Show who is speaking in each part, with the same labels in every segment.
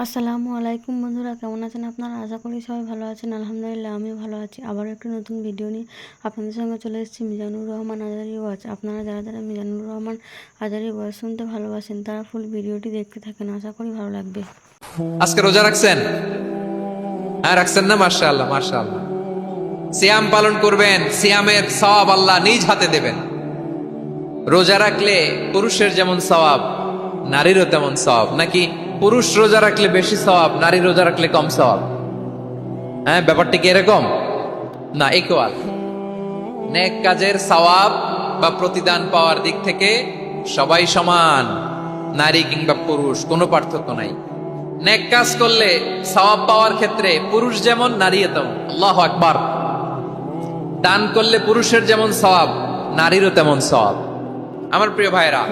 Speaker 1: আসসালামু আলাইকুম বন্ধুরা, কেমন আছেন আপনারা? আশা করি সবাই ভালো আছেন। আলহামদুলিল্লাহ আমিও ভালো আছি। আবারও একটি নতুন ভিডিও নিয়ে আপনাদের সঙ্গে চলে এসেছি মিজানুর রহমান আজারি ওয়াচ। আপনারা যারা যারা মিজানুর রহমান আজারি ওয়াচ শুনতে ভালোবাসেন তারা ফুল ভিডিওটি দেখতে থাকেন, আশা করি ভালো লাগবে।
Speaker 2: আজকে রোজা রাখছেন? হ্যাঁ, রাখছেন না? মাশাআল্লাহ মাশাআল্লাহ। সিয়াম পালন করবেন, সিয়ামের সওয়াব আল্লাহ নিজ হাতে দেবেন। রোজা রাখলে পুরুষের যেমন সওয়াব, নারীরও তেমন সওয়াব। নাকি পুরুষ রোজা রাখলে বেশি সওয়াব, নারী রোজা রাখলে কম সওয়াব? হ্যাঁ, ব্যাপারটা কি এরকম না? ইকুয়াল। নেক কাজের সওয়াব বা প্রতিদান পাওয়ার দিক থেকে সবাই সমান, নারী কিংবা পুরুষ কোনো পার্থক্য নাই। নেক কাজ করলে সওয়াব পাওয়ার ক্ষেত্রে পুরুষ যেমন, নারী তেমন। আল্লাহু আকবার। দান করলে পুরুষের যেমন সওয়াব, নারীরও তেমন সওয়াব। আমার প্রিয় ভাইরা,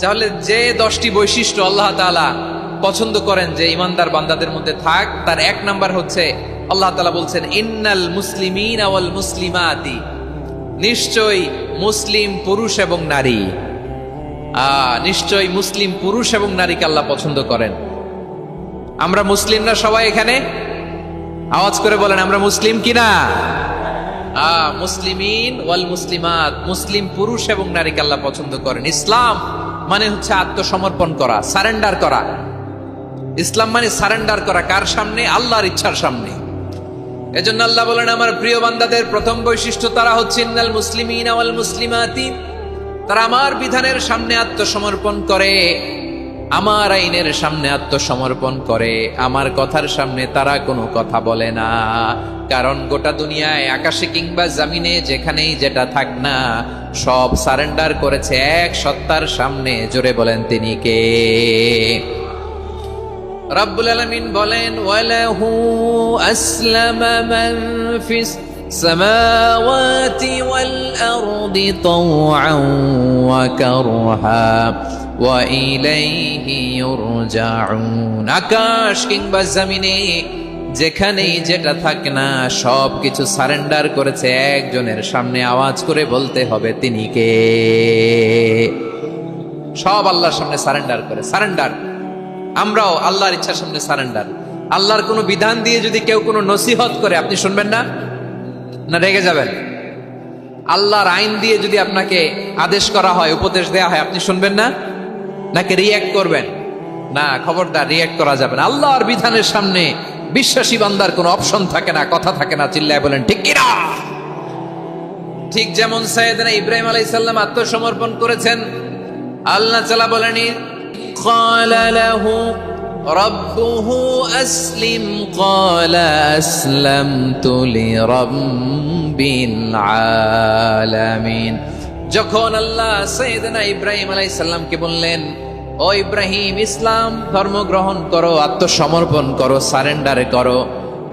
Speaker 2: তাহলে যে 10টি বৈশিষ্ট্য আল্লাহ তাআলা পছন্দ করেন যে ইমানদার বান্দাদের মধ্যে থাক, তার এক নাম্বার হচ্ছে আল্লাহ তাআলা বলছেন ইন্নাল মুসলিমিনা ওয়াল মুসলিমাতি, নিশ্চয়ই মুসলিম পুরুষ এবং নারী। নিশ্চয়ই মুসলিম পুরুষ এবং নারীকে আল্লাহ পছন্দ করেন। আমরা মুসলিমরা সবাই এখানে আওয়াজ করে বলেন আমরা মুসলিম কিনা? মুসলিমিন ওয়াল মুসলিমাত, মুসলিম পুরুষ এবং নারীকে আল্লাহ পছন্দ করেন। ইসলাম মানে হচ্ছে আত্মসমর্পণ করা, সারেন্ডার করা। ইসলাম মানে সারেন্ডার করা কার সামনে? আল্লাহর ইচ্ছার সামনে। এজন্য আল্লাহ বলেন আমার প্রিয় বান্দাদের প্রথম বৈশিষ্ট্য তারা হচ্ছে ইন্নাল মুসলিমিনা ওয়াল মুসলিমাতি, তারা আমার বিধানের সামনে আত্মসমর্পণ করে, আমার আইনের সামনে আত্মসমর্পণ করে, আমার কথার সামনে তারা কোনো কথা বলে না। কারণ গোটা দুনিয়ায় আকাশে কিংবা জমিনে যেখানেই যেটা থাক না, সব সারেন্ডার করেছে এক সত্তার সামনে। জোরে বলেন তিনি কে? রব্বুল আলামিন বলেন ওয়ালাহু আসলামা মান ফিস সামাওয়াতি ওয়াল আরদি তাওআন ওয়া কারহা ওয়া ইলাইহি ইউরজাউন। আকাশ কিংবা জমিনে যেখানেই যেটা থাক না, সব কিছু সারেন্ডার করেছে একজনের সামনে। আওয়াজ করে বলতে হবে তিনি কে? সব আল্লাহর সামনে সারেন্ডার করে। সারেন্ডার। আমরাও আল্লাহর ইচ্ছার সামনে সারেন্ডার। আল্লাহর কোনো বিধান দিয়ে যদি কেউ কোনো নসিহত করে, আপনি শুনবেন না? না রেগে যাবেন? আল্লাহর আইন দিয়ে যদি আপনাকে আদেশ করা হয়, উপদেশ দেয়া হয়, আপনি শুনবেন না? নাকি রিয়্যাক্ট করবেন? না, খবরদার, রিয়্যাক্ট করা যাবে না। আল্লাহর বিধানের সামনে বিশ্বাসী বান্দার কোনো অপশন থাকে না, কথা থাকে না। চিল্লায় বলেন ঠিক কিনা? ঠিক যেমন সাইয়েদনা ইব্রাহিম আলাইহিস সালাম আত্মসমর্পণ করেছেন। আল্লাহ তাআলা বলেন قال له ربه أسلم قال أسلمت لرب العالمين। যখন আল্লাহ সাইয়েদনা ইব্রাহিম আলাইহিস সালামকে বললেন ও ইব্রাহিম, ইসলাম ধর্ম গ্রহণ করো, আত্মসমর্পণ করো, সারেন্ডার করো,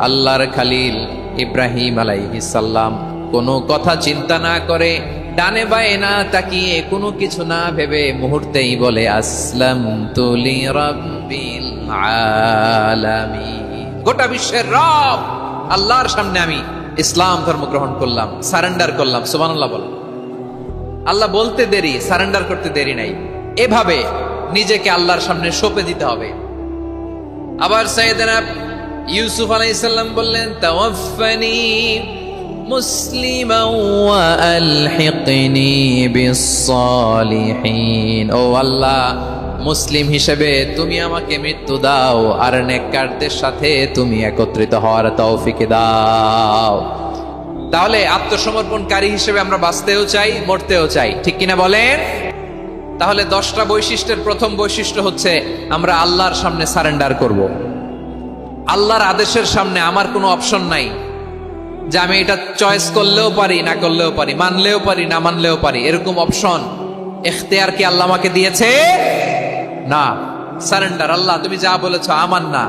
Speaker 2: আল্লাহর খালিল ইব্রাহিম আলাইহিস সালাম কোনো কথা চিন্তা না করে, ডানে বায়ে না তাকিয়ে, কোনো কিছু না ভেবে মুহূর্তেই বলে আসলামতু লিরাব্বিল আলামিন। গোটা বিশ্বের রব আল্লাহর সামনে আমি ইসলাম ধর্ম গ্রহণ করলাম, সারেন্ডার করলাম। সুবহানাল্লাহ বলেন। আল্লাহ বলতে দেরি, সারেন্ডার করতে দেরি নাই। এভাবে নিজেকে আল্লাহর সামনে সঁপে দিতে হবে। আবার সাইয়েদনা ইউসুফ আলাইহিস সালাম বললেন তাওয়াফফানি মুসলিমান ওয়া আলহিকনি বিস-সালিহিন। ও আল্লাহ, মুসলিম হিসেবে তুমি আমাকে মৃত্যু দাও, আর নেককারদের সাথে তুমি একত্রিত হওয়ার তৌফিক দাও। তাহলে আত্মসমর্পণকারী হিসেবে আমরা বাঁচতেও চাই, মরতেও চাই, ঠিক কিনা বলেন? তাহলে 10টা বৈশিষ্ট্যের প্রথম বৈশিষ্ট্য হচ্ছে আমরা আল্লাহর সামনে সারেন্ডার করব। আল্লাহর আদেশের সামনে আমার কোনো অপশন নাই যে আমি এটা চয়েস করলেও পারি, না করলেও পারি, মানলেও পারি, না মানলেও পারি। এরকম অপশন, এখতিয়ার কি আল্লাহ আমাকে দিয়েছে? না। সারেন্ডার। আল্লাহ তুমি যা বলেছো, আমান্না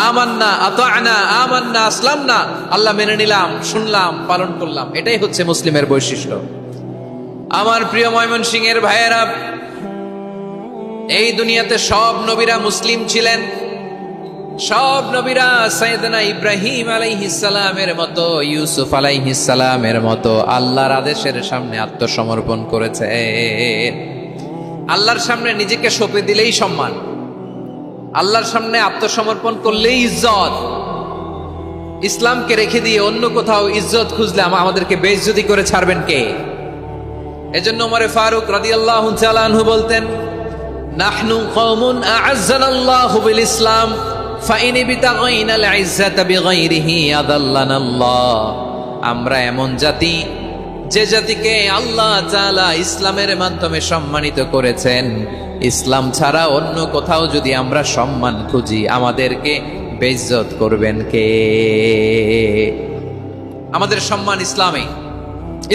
Speaker 2: আমান্না আতা'না আমান্না আসলামনা, আল্লাহ মেনে নিলাম, শুনলাম, পালন করলাম। এটাই হচ্ছে মুসলিমের বৈশিষ্ট্য। আমার প্রিয় ময়মনসিংহের ভাইয়েরা, এই দুনিয়াতে সব নবীরা মুসলিম ছিলেন। সব নবীরা সাইয়েদনা ইব্রাহিম আলাইহিস সালামের মতো, ইউসুফ আলাইহিস সালামের মতো আল্লাহর আদেশের সামনে আত্মসমর্পণ করেছে। আল্লাহর সামনে নিজেকে সঁপে দিলেই সম্মান। আল্লাহর সামনে আত্মসমর্পণ করলেই ইজ্জত। ইসলামকে রেখে দিয়ে অন্য কোথাও ইজ্জত খুঁজলে আমাদেরকে বেইজ্জতি করে ছাড়বেন কে? এজন্য ওমরে ফারুক রাদিয়াল্লাহু তাআলা আনহু বলতেন, নাহনু কওমুন আ'আজ্জানাল্লাহু বিল ইসলাম ফাইন বিতাগাইনাল ইজ্জাতা বিগাইরিহি আদাল্লানাল্লাহ। আমরা এমন জাতি, যে জাতিকে আল্লাহ তাআলা ইসলামের মাধ্যমে সম্মানিত করেছেন। ইসলাম ছাড়া অন্য কোথাও যদি আমরা সম্মান খুঁজি, আমাদেরকে বেইজ্জত করবেন কে? আমাদের সম্মান ইসলামে।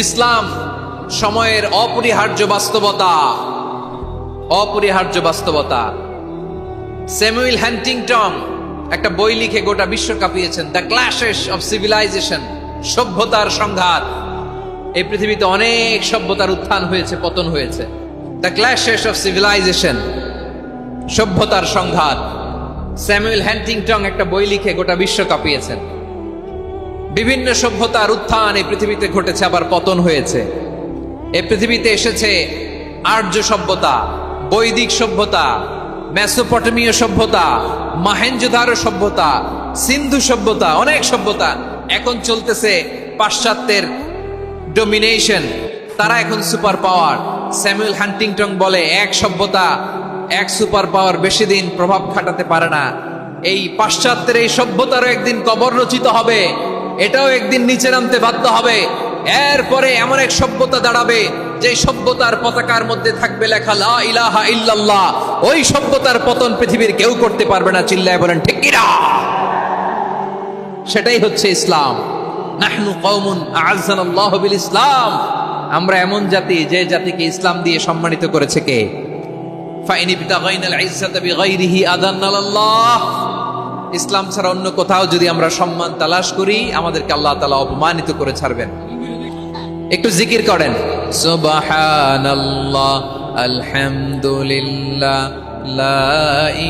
Speaker 2: ইসলাম সময়ের অপরিহার্য বাস্তবতা, অপরিহার্য বাস্তবতা। স্যামুয়েল হ্যান্টিংটন একটা বই লিখে গোটা বিশ্ব কাঁপিয়েছেন, দ্য ক্ল্যাশেস অফ সিভিলাইজেশন, সভ্যতার সংঘাত। এই পৃথিবীতে অনেক সভ্যতার উত্থান হয়েছে, পতন হয়েছে। দ্য ক্ল্যাশেস অফ সিভিলাইজেশন, সভ্যতার সংঘাত। স্যামুয়েল হ্যান্টিংটন একটা বই লিখে গোটা বিশ্ব কাঁপিয়েছেন। বিভিন্ন সভ্যতার উত্থান এই পৃথিবীতে ঘটেছে, আবার পতন হয়েছে। এই পৃথিবীতে এসেছে আর্য সভ্যতা, বৈদিক সভ্যতা, মেসোপটেমীয় সভ্যতা, মহেঞ্জোদারো সভ্যতা, সিন্ধু সভ্যতা, অনেক সভ্যতা। এখন চলতেছে পাশ্চাত্যের ডোমিনেশন, তারা এখন সুপার পাওয়ার। স্যামুয়েল হ্যান্টিংটন বলে, এক সভ্যতা, এক সুপার পাওয়ার বেশি দিন প্রভাব খাটাতে পারে না। এই পাশ্চাত্যের এই সভ্যতারও একদিন কবর রচিত হবে, এটাও একদিন নিচে নামতে বাধ্য হবে। এরপরে এমন এক সভ্যতা দাঁড়াবে, যে সভ্যতার পতাকার মধ্যে থাকবে লেখা লা ইলাহা ইল্লাল্লাহ। ওই সভ্যতার পতন পৃথিবীর কেউ করতে পারবে না। চিল্লায় বলেন ঠিক কিনা? সেটাই হচ্ছে ইসলাম। নাহনু কওমুন আ'আজ্জানাল্লাহু বিল ইসলাম। আমরা এমন জাতি, যে জাতিকে ইসলাম দিয়ে সম্মানিত করেছে কে? ফাইন বিতাগাইনাল ইজ্জাতা বিগাইরিহি আদান্নাল্লাহ। ইসলাম ছাড়া অন্য কোথাও যদি আমরা সম্মান তালাশ করি, আমাদেরকে আল্লাহ তাআলা অপমানিত করে ছাড়বেন। একটু জিকির করেন, সুবহানাল্লাহ, আলহামদুলিল্লাহ, লা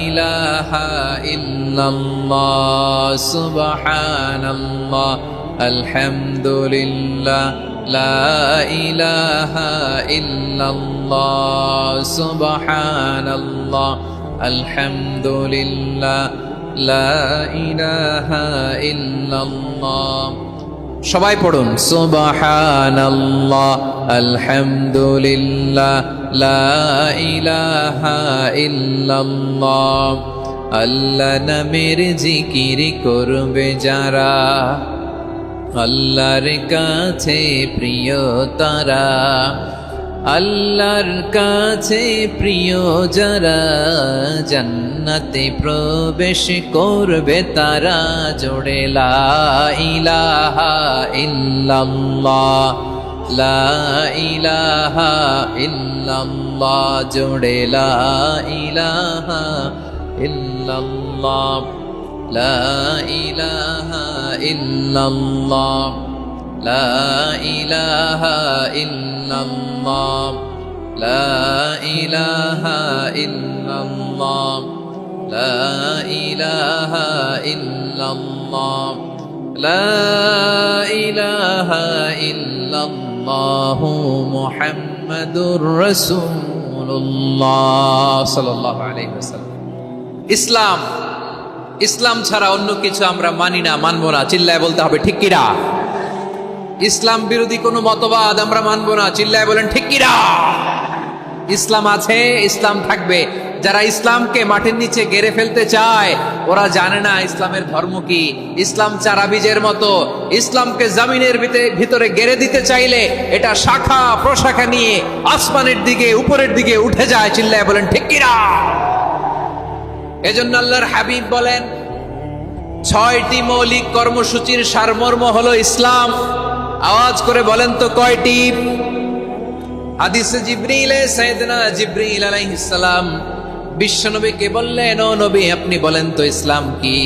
Speaker 2: ইলাহা ইল্লাল্লাহ, সুবহানাল্লাহ, আলহামদুলিল্লাহ, লা ইলাহা ইল্লাল্লাহ, সুবহানাল্লাহ, আলহামদুলিল্লাহ, লা ইলাহা ইল্লাল্লাহ। সবাই পড়ুন, সুবহানাল্লাহ, আলহামদুলিল্লাহ, লা ইলাহা ইল্লাল্লাহ। আল্লাহ নামের জিকির করবে যারা, আল্লাহর কাছে প্রিয় তারা। আল্লাহর কাছে প্রিয় যারা, জান্নাতে প্রবেশ করবে তারা। জোড়ে লা ইলাহা ইল্লাল্লাহ, লা ইলাহা ইল্লাল্লাহ, জোড়ে লা ইলাহা ইল্লাল্লাহ, লা ইলাহা ইল্লাল্লাহ, লা ইলাহা ইল্লাল্লাহ, লা ইলাহা ইল্লাল্লাহ, লা ইলাহা ইল্লাল্লাহ, লা ইলাহা ইল্লাল্লাহ, মুহাম্মাদুর রাসূলুল্লাহ সাল্লাল্লাহু আলাইহি ওয়াসাল্লাম। ইসলাম, ইসলাম ছাড়া অন্য কিছু আমরা মানি না, মানবো না। চিল্লায় বলতে হবে ঠিক কিনা? ইসলাম বিরোধী কোনো মতবাদ আমরা মানবো না। চিল্লায় বলেন ঠিক কিনা? ইসলাম আছে, ইসলাম থাকবে। যারা ইসলামকে মাটির নিচে গেড়ে ফেলতে চায়, ওরা জানে না ইসলামের ধর্ম কি। ইসলাম চারা বীজের মতো, ইসলামকে জমিনের ভিতরে গেড়ে দিতে চাইলে এটা শাখা প্রশাখা নিয়ে আসমানের দিকে, উপরের দিকে উঠে যায়। চিল্লায় বলেন ঠিক কিনা? এজন্য আল্লাহর হাবিব বলেন, 6টি মৌলিক কর্মসূচির সারমর্ম হলো ইসলাম। আওয়াজ করে বলেন তো কয়টি? হাদিসে জিবরিলে সাইয়েদনা জিবরিল আলাইহিস সালাম বিশ্বনবীকে বললেন, ও নবী আপনি বলেন তো ইসলাম কি?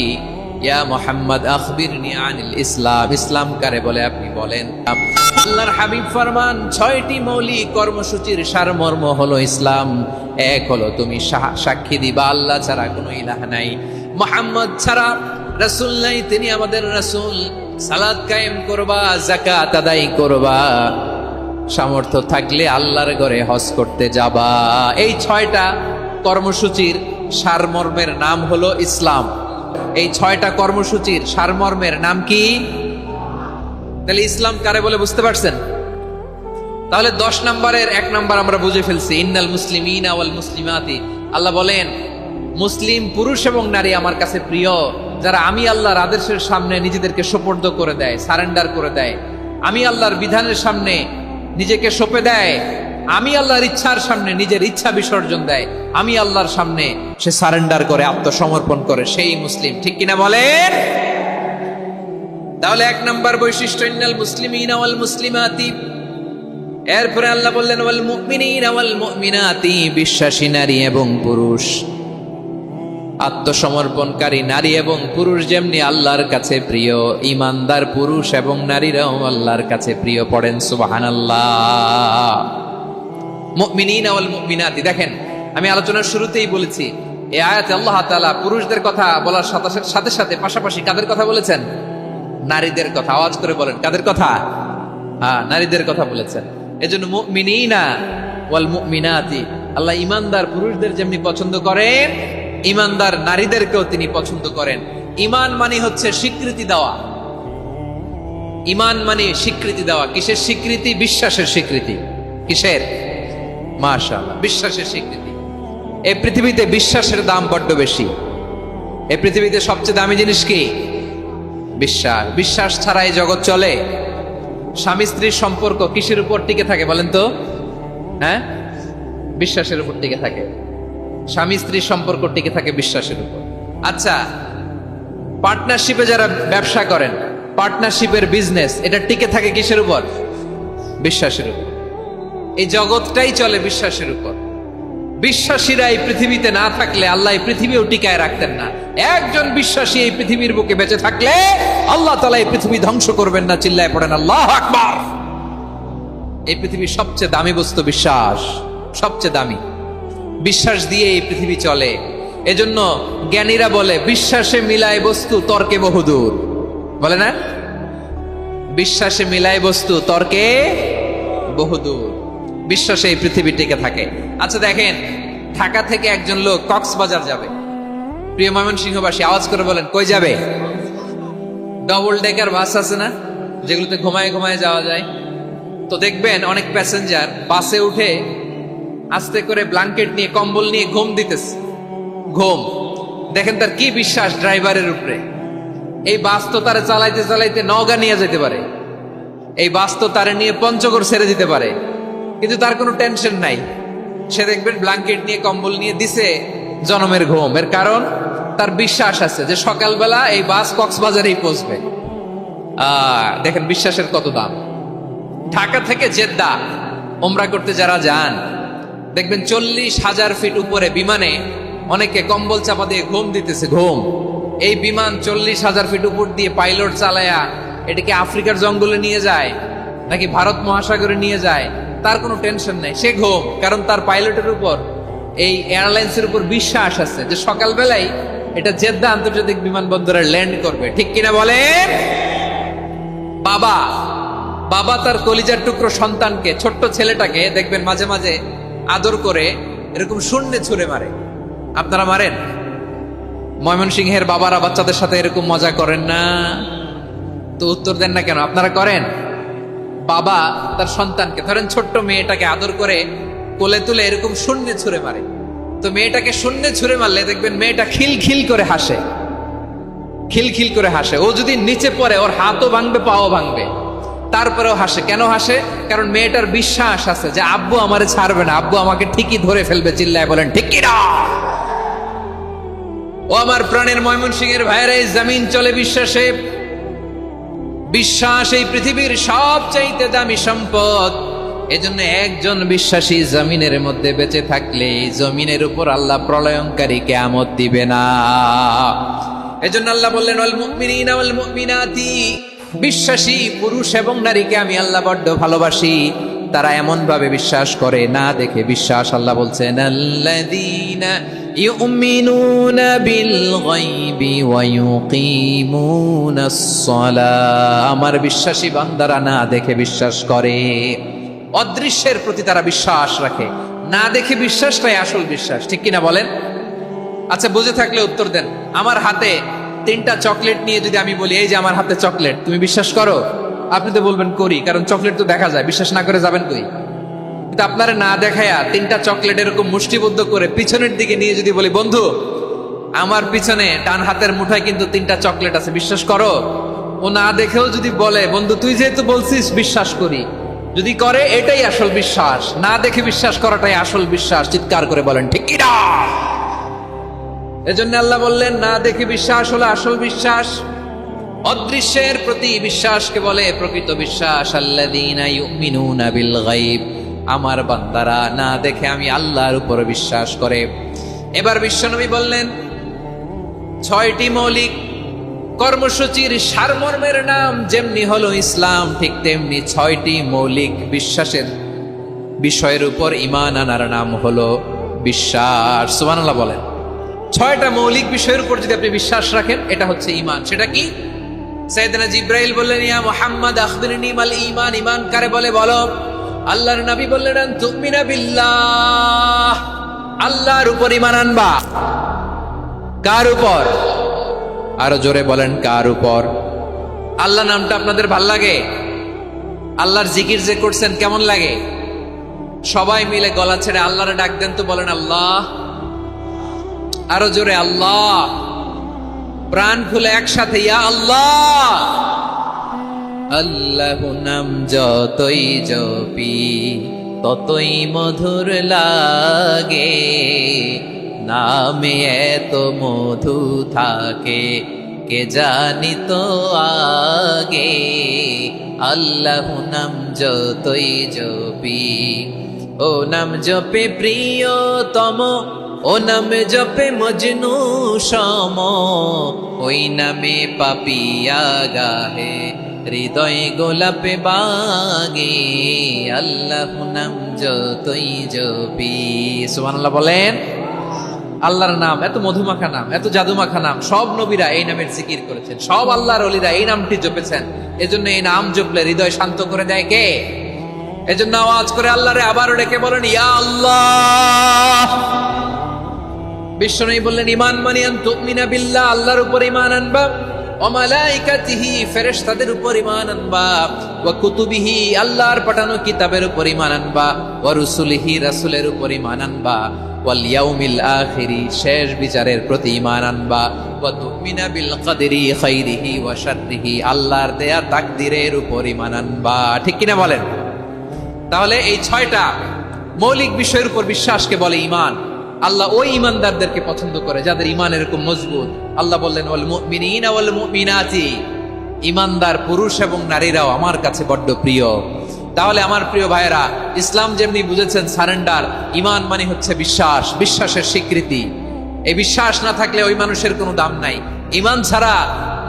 Speaker 2: ইয়া মুহাম্মদ আখবিরনি আনিল ইসলাম। ইসলাম কারে বলে আপনি বলেন। আল্লাহর হাবিব ফরমান, 6টি মৌলিক কর্মসূচির সারমর্ম হলো ইসলাম। এক হলো তুমি সাক্ষী দিবা আল্লাহ ছাড়া কোনো ইলাহ নাই, মুহাম্মদ ছাড়া রাসূল নাই, তিনি আমাদের রাসূল। সালাত কায়েম করবা, যাকাত আদায় করবা, সামর্থ্য থাকলে আল্লাহর ঘরে হজ করতে যাবা। এই 6টা কর্মসূচির সারমর্মের নাম হলো ইসলাম। এই 6টা কর্মসূচির সারমর্মের নাম কি? তাহলে ইসলাম কারে বলে বুঝতে পারছেন? তাহলে 10 নম্বরের 1 নম্বর আমরা বুঝে ফেলছি, ইন্নাল মুসলিমিনা ওয়াল মুসলিমাতি। আল্লাহ বলেন মুসলিম পুরুষ এবং নারী আমার কাছে প্রিয়, যারা আমি আল্লাহর আদেশের সামনে নিজেদেরকে সোপর্দ করে দেয়, সারেন্ডার করে দেয়, আমি আল্লাহর বিধানের সামনে নিজেকে সঁপে দেয়, আমি আল্লাহর ইচ্ছার সামনে নিজের ইচ্ছা বিসর্জন দেয়, আমি আল্লাহর সামনে সে সারেন্ডার করে, আত্মসমর্পণ করে, সেই মুসলিম। ঠিক কিনা বলেন? তাহলে 1 নম্বর বৈশিষ্ট্য ইন্নাল মুসলিমিনা ওয়াল মুসলিমাতি। এরপরে আল্লাহ বললেন ওয়াল মুমিনিনা ওয়াল মুমিনাতি, বিশ্বাসী নারী এবং পুরুষ, আত্মসমর্পণকারী নারী এবং পুরুষ যেমনি আল্লাহর কাছে প্রিয়, ইমানদার পুরুষ এবং নারীরাও আল্লাহর কাছে প্রিয়। পড়েন সুবহানাল্লাহ। মুমিনিনা ওয়াল মুমিনাতি। দেখেন, আমি আলোচনার শুরুতেই বলেছি এই আয়াতে আল্লাহ তাআলা পুরুষদের কথা বলার সাথে সাথে পাশাপাশি কাদের কথা বলেছেন? নারীদের কথা। আওয়াজ করে বলেন, কাদের কথা? হ্যাঁ, নারীদের কথা বলেছেন। এজন্য মুমিনিনা ওয়াল মুমিনাতি, আল্লাহ ইমানদার পুরুষদের যেমনি পছন্দ করেন, ইমানদার নারীদেরকেও তিনি পছন্দ করেন। ঈমান মানে হচ্ছে স্বীকৃতি দেওয়া। ঈমান মানে স্বীকৃতি দেওয়া। কিসের স্বীকৃতি? বিশ্বাসের স্বীকৃতি। কিসের? মাশাআল্লাহ, বিশ্বাসের স্বীকৃতি। এই পৃথিবীতে বিশ্বাসের দাম বড্ড বেশি। এই পৃথিবীতে সবচেয়ে দামি জিনিস কি? বিশ্বাস। বিশ্বাস ছাড়া এই জগৎ চলে? স্বামী স্ত্রীর সম্পর্ক কিসের উপর টিকে থাকে বলেন তো? হ্যাঁ, বিশ্বাসের উপর টিকে থাকে। স্বামী স্ত্রীর সম্পর্ক টিকে থাকে বিশ্বাসের উপর। আচ্ছা, পার্টনারশিপে যারা ব্যবসা করেন, পার্টনারশিপের বিজনেস, এটা টিকে থাকে কিসের উপর? বিশ্বাসের উপর। এই জগৎটাই চলে বিশ্বাসের উপর। বিশ্বাসীরা এই পৃথিবীতে না থাকলে আল্লাহ এই পৃথিবীও টিকায় রাখতেন না। একজন বিশ্বাসী এই পৃথিবীর বুকে বেঁচে থাকলে আল্লাহ তাআলা এই পৃথিবী ধ্বংস করবেন না। চিল্লায় পড়েন আল্লাহু আকবার। এই পৃথিবীর সবচেয়ে দামি বস্তু বিশ্বাস, সবচেয়ে দামি। বিশ্বাস দিয়ে এই পৃথিবী চলে। এজন্য জ্ঞানীরা বলে বিশ্বাসে মিলায় বস্তু, তর্কে বহুদূর। বলে না? বিশ্বাসে মিলায় বস্তু, তর্কে বহুদূর। বিশ্বাসে এই পৃথিবী টিকে থাকে। আচ্ছা দেখেন, ঢাকা থেকে একজন লোক কক্সবাজার যাবে। প্রিয় ময়মনসিংহবাসী, আওয়াজ করে বলেন, কই যাবে? ডবল ডেকার বাস আছে না, যেগুলোতে ঘুমায় ঘুমায় যাওয়া যায়। তো দেখবেন অনেক প্যাসেঞ্জার বাসে উঠে আস্তে করে ব্ল্যাঙ্কেট নিয়ে, কম্বল নিয়ে ঘুম দিতেছে। ঘুম দেখেন তার কি বিশ্বাস ড্রাইভারের উপরে। এই বাস তো তারে চালাইতে চালাইতে নওগাঁ নিয়ে যেতে পারে, এই বাস তো তারে নিয়ে পঞ্চগড় ছেড়ে দিতে পারে, কিন্তু তার কোনো টেনশন নাই। সে দেখবেন ব্ল্যাঙ্কেট নিয়ে, কম্বল নিয়ে দিছে জনমের ঘুম। এর কারণ তার বিশ্বাস আছে যে সকালবেলা এই বাস কক্সবাজারেই পৌঁছবে। দেখেন বিশ্বাসের কত দাম। ঢাকা থেকে জেদ্দা ওমরা করতে যারা যান, দেখবেন 40,000 ফিট উপরে বিমানে অনেকে কম্বল চাপা দিয়ে ঘুম দিতেছে। ঘুম। এই বিমান 40,000 ফিট উপর দিয়ে পাইলট চালায়া এটাকে আফ্রিকার জঙ্গলে নিয়ে যায় নাকি ভারত মহাসাগরে নিয়ে যায়, তার কোনো টেনশন নাই। সে ঘুম, কারণ তার পাইলটের উপর, এই এয়ারলাইন্সের উপর বিশ্বাস আছে যে সকালবেলায় এটা জেদ্দা আন্তর্জাতিক বিমানবন্দরে ল্যান্ড করবে। ঠিক কিনা বলেন? বাবা বাবা তার কলিজার টুকরো সন্তানকে, ছোট্ট ছেলেটাকে দেখবেন মাঝে মাঝে আদর করে এরকম শূন্যে ছুঁড়ে মারে। আপনারা মারেন? ময়মনসিংহের বাবারা বাচ্চাদের সাথে এরকম মজা করেন না? তো উত্তর দেন না কেন? আপনারা করেন? বাবা তার সন্তানকে, ধরেন ছোট্ট মেয়েটাকে আদর করে কোলে তুলে এরকম শূন্যে ছুঁড়ে মারে। তো মেয়েটাকে শূন্যে ছুঁড়ে মারলে দেখবেন মেয়েটা খিলখিল করে হাসে, খিলখিল করে হাসে। ও যদি নিচে পড়ে ওর হাতও ভাঙবে, পাও ভাঙবে, তারপরেও হাসে। কেন হাসে? কারণ মেয়েটার বিশ্বাস আছে যে আব্বু আমারে ছাড়বে না, আব্বু আমাকে ঠিকই ধরে ফেলবে। চিল্লায় বলেন ঠিক কি না? ও আমার প্রাণের ময়মনসিংহের ভাইরা, এই জমিন চলে বিশ্বাসে। বিশ্বাস এই পৃথিবীর সবচাইতে দামি সম্পদ। এজন্য একজন বিশ্বাসী জমিনের মধ্যে বেঁচে থাকলে জমিনের উপর আল্লাহ প্রলয়ঙ্কারী কিয়ামত দিবে না। এজন্য আল্লাহ বললেন ওয়াল মুমিনিনা ওয়াল মুমিনাতি, বিশ্বাসী পুরুষ এবং নারীকে আমি আল্লাহ বড্ড ভালোবাসি। তারা এমন ভাবে বিশ্বাস করে, না দেখে বিশ্বাস। আল্লাহ বলছেন আল্লাযীনা ইউমিনুনা বিল গায়বি ওয়া ইউকিমুনাস সালাহ। আমার বিশ্বাসী বান্দারা না দেখে বিশ্বাস করে। অদৃশ্যের প্রতি তারা বিশ্বাস রাখে, না দেখে বিশ্বাসটাই আসল বিশ্বাস। ঠিক কিনা বলেন? আচ্ছা, বুঝে থাকলে উত্তর দেন। আমার হাতে 3টা চকলেট নিয়ে যদি আমি বলি এই যে আমার হাতে চকলেট, তুমি বিশ্বাস করো? আপনি তো বলবেন করি, কারণ চকলেট তো দেখা যায়, বিশ্বাস না করে যাবেন কই? কিন্তু আপনারা না দেখায়া 3টা চকলেট এরকম মুষ্টিবদ্ধ করে পিছনের দিকে নিয়ে যদি বলি বন্ধু আমার পিছনে ডান হাতের মুঠায় কিন্তু 3টা চকলেট আছে, বিশ্বাস করো? ও না দেখেও যদি বলে বন্ধু তুই যেহেতু বলছিস বিশ্বাস করি, যদি করে এটাই আসল বিশ্বাস, না দেখে বিশ্বাস করাটাই আসল বিশ্বাস। চিৎকার করে বলেন ঠিক কি না? এজন্য আল্লাহ বললেন না দেখে বিশ্বাস হলো আসল বিশ্বাস। অদৃশ্যের প্রতি বিশ্বাসকে বলে প্রকৃত বিশ্বাস। আল্লাযীনা ইউমিনুনা বিল গায়ব, আমার বান্দারা না দেখে আমি আল্লাহর উপর বিশ্বাস করে। এবার বিশ্বনবী বললেন 6টি মৌলিক কর্মসূচির সারমর্মের নাম যেমনি হলো ইসলাম, ঠিক তেমনি 6টি মৌলিক বিশ্বাসের বিষয়ের উপর ঈমান আনার নাম হলো বিশ্বাস। সুবহানাল্লাহ বলেন। 6টা মৌলিক বিষয়ের উপর যদি আপনি বিশ্বাস রাখেন এটা হচ্ছে ঈমান। সেটা কি? সাইয়েদনা জিবরাইল বললেন ইয়া মুহাম্মদ আখবিরনি মাল ঈমান, ঈমান কারে বলে বলো। আল্লাহর নবী বললেন আন তুমিনা বিল্লাহ, আল্লাহর উপর ঈমান আনবা। কার উপর? আরো জোরে বলেন কার উপর? আল্লাহ নামটা আপনাদের ভাল লাগে? আল্লাহর জিকির যে করছেন কেমন লাগে? সবাই মিলে গলা ছেড়ে আল্লাহরে ডাক দেন তো, বলেন আল্লাহ। আরো জোরে আল্লাহ, প্রাণ খুলে একসাথে ইয়া আল্লাহ। আল্লাহ নাম যতই জপি ততই মধুর লাগে, নামে এত মধু থাকে কে জানি তো আগে। আল্লাহ নাম যতই জপি, ও নাম জপে প্রিয়তম, ও নামে জপে মজনু সম, ওই নামে পাপিয়া গাহে হৃদয় গোলাপে বাগে। আল্লাহ নাম যতই জপি। সুবহানাল্লাহ বলেন। আল্লাহর নাম এত মধুমাখা নাম, এত জাদুমাখা নাম, সব নবীরা এই নামের জিকির করেছেন, সব আল্লাহর ওলিরা এই নামটি জপেছেন। এজন্য এই নাম জপলে হৃদয় শান্ত করে দেয় কে? এজন্য আওয়াজ করে আল্লাহরে আবারও ডেকে বলেন ইয়া আল্লাহ। বিশ্বনবী বললেন ঈমান মানে আন তুমিনা বিল্লাহ, আল্লাহর উপর ঈমান আনবা, ওয়া মালাইকাতিহি, ফেরেশতাদের উপর ঈমান আনবা, ওয়া কুতুবিহি, আল্লাহর পাঠানো কিতাবের উপর ঈমান আনবা, ওয়া রুসুলিহি, রাসূলের উপর ঈমান আনবা, ওয়াল ইয়াউমিল আখিরি, শেষ বিচারের প্রতি ঈমান আনবা, ওয়া তুমিনা বিল কদরি খাইরিহি ওয়া শাররিহি, আল্লাহর দেয়া তাকদীরের উপর ঈমান আনবা। ঠিক কিনা বলেন? তাহলে এই 6টা মৌলিক বিষয়ের উপর বিশ্বাসকে বলে ঈমান। আল্লাহ ওই ঈমানদারদেরকে পছন্দ করে যাদের ঈমান এরকম মজবুত। আল্লাহ বললেন ওয়াল মুমিনিনা ওয়াল মুমিনাতি, ঈমানদার পুরুষ এবং নারীরাও আমার কাছে বড্ড প্রিয়। তাহলে আমার প্রিয় ভাইয়েরা, ইসলাম যেমনি বুঝেছেন সারেন্ডার, ঈমান মানে হচ্ছে বিশ্বাস, বিশ্বাসের স্বীকৃতি। এই বিশ্বাস না থাকলে ওই মানুষের কোনো দাম নাই। ঈমান ছাড়া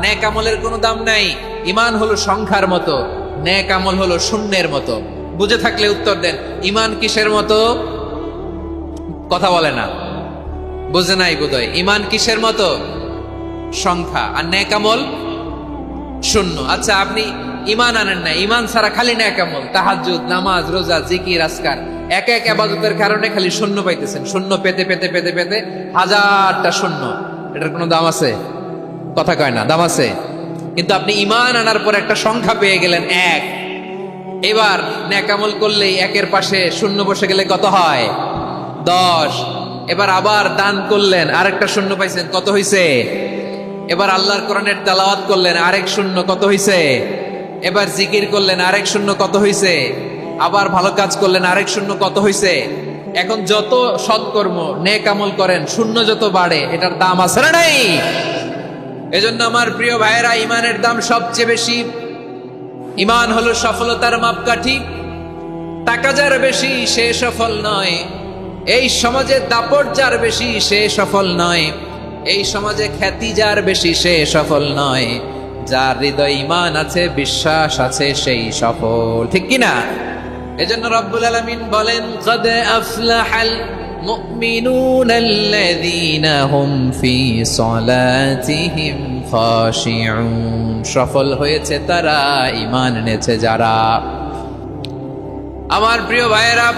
Speaker 2: নেক আমলের কোনো দাম নাই। ঈমান হলো সংখ্যার মতো, নেক আমল হলো শূন্যের মতো। বুঝে থাকলে উত্তর দেন। ঈমান কিসের মতো? কথা বলে না, বুঝে নাই বোধহয়। ঈমান কিসের মতো? সংখ্যা। আর নেক আমল শূন্য। আচ্ছা, আপনি ঈমান আনেন না, ঈমান ছাড়া খালি নেক আমল, তাহাজ্জুদ, নামাজ, রোজা, জিকির, আজকার, এক এক ইবাদতের কারণে খালি শূন্য পাইতেছেন। শূন্য পেতে পেতে পেতে পেতে হাজারটা শূন্য। এটার কোনো দাম আছে? কথা কয় না, দাম আছে। কিন্তু আপনি ঈমান আনার পর একটা সংখ্যা পেয়ে গেলেন, 1। এবার নেক আমল করলেই একের পাশে শূন্য বসে গেলে কত হয়? 10। এবার আবার দান করলেন, আরেকটা শূন্য পাইছেন, কত হইছে? এবার আল্লাহর কোরআনের তেলাওয়াত করলেন, আরেক শূন্য, কত হইছে? এবার জিকির করলেন, আরেক শূন্য, কত হইছে? আবার ভালো কাজ করলেন, আরেক শূন্য, কত হইছে? এখন যত সৎকর্ম নেক আমল করেন, শূন্য যত বাড়ে, এটার দাম আছে না নাই? এজন্য আমার প্রিয় ভাইয়েরা, ঈমানের দাম সবচেয়ে বেশি। ঈমান হলো সফলতার মাপকাঠি। টাকা যার বেশি সে সফল নয়, এই সমাজে দাপট যার বেশি সে সফল নয়, এই সমাজে খ্যাতি যার বেশি সে সফল নয়, যার হৃদয় ঈমান আছে, বিশ্বাস আছে, সেই সফল। ঠিক কিনা? এজন্য রব্বুল আলামিন বলেন কদ আফলাহাল মুমিনুনাল্লাযীনা হুম ফি সলাতিহিম খাশিউন, সফল হয়েছে তারা, ঈমান এনেছে যারা। আমার প্রিয় ভাইয়েরা,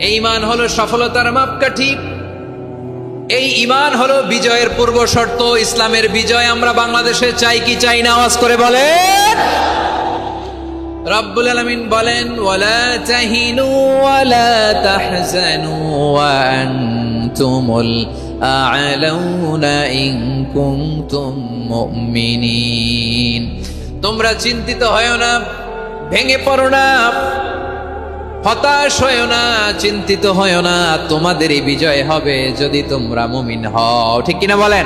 Speaker 2: এই ঈমান হলো সফলতার মাপকাঠি। এই ঈমান হলো বিজয়ের পূর্ব শর্ত। ইসলামের বিজয় আমরা বাংলাদেশে চাই কি চাই না? আওয়াজ করে বলেন। রব্বুল আলামিন বলেন, ওয়ালা তাহিনু ওয়ালা তাহজানু ওয়া আনতুমুল আ'লাউনা ইন কুনতুম মুমিনিন। তোমরা চিন্তিত হয়ো না, ভেঙে পড়ো না, হতাশ হয়ো না, চিন্তিত হয়ো না, তোমাদেরই বিজয় হবে যদি তোমরা মুমিন হও। ঠিক কিনা বলেন?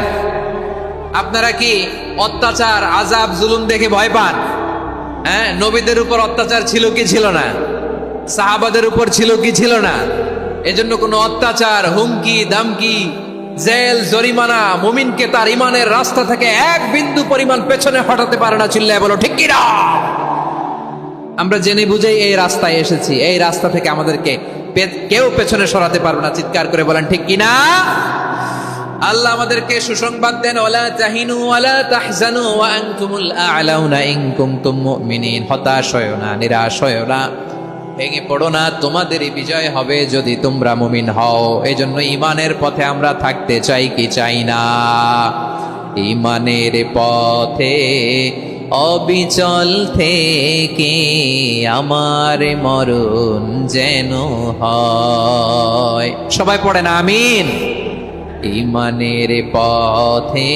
Speaker 2: আপনারা কি অত্যাচার, আযাব, জুলুম দেখে ভয় পান? হ্যাঁ, নবীদের উপর অত্যাচার ছিল কি ছিল না? সাহাবাদের উপর ছিল কি ছিল না? এজন্য কোনো অত্যাচার, হুমকি, দামকি, জেল, জরিমানা মুমিনকে তার ইমানের রাস্তা থেকে এক বিন্দু পরিমাণ পেছনে হটাতে পারে না। চিল্লায় বলো ঠিক কিনা? আমরা জেনে বুঝেই এই রাস্তায় এসেছি, এই রাস্তা থেকে আমাদেরকে কেউ পেছনে সরাতে পারবে না। চিৎকার করে বলেন ঠিক কিনা? আল্লাহ আমাদেরকে সুসংবাদ দেন, ওয়ালা তাহিনু ওয়ালা তাহজানু ওয়া আনতুমুল আ'লাউনা ইন কুনতুম মুমিনিন। হতাশ হয়ো না, নিরাশ হয়ো না, ভেঙে পড়ো না, তোমাদেরই বিজয় হবে যদি তোমরা মুমিন হও। এজন্য ঈমানের পথে আমরা থাকতে চাই কি চাই না? ঈমানের পথে অবিচল থেকে আমার মরণ যেন হয়। সবাই পড়েন আমিন। ঈমানের পথে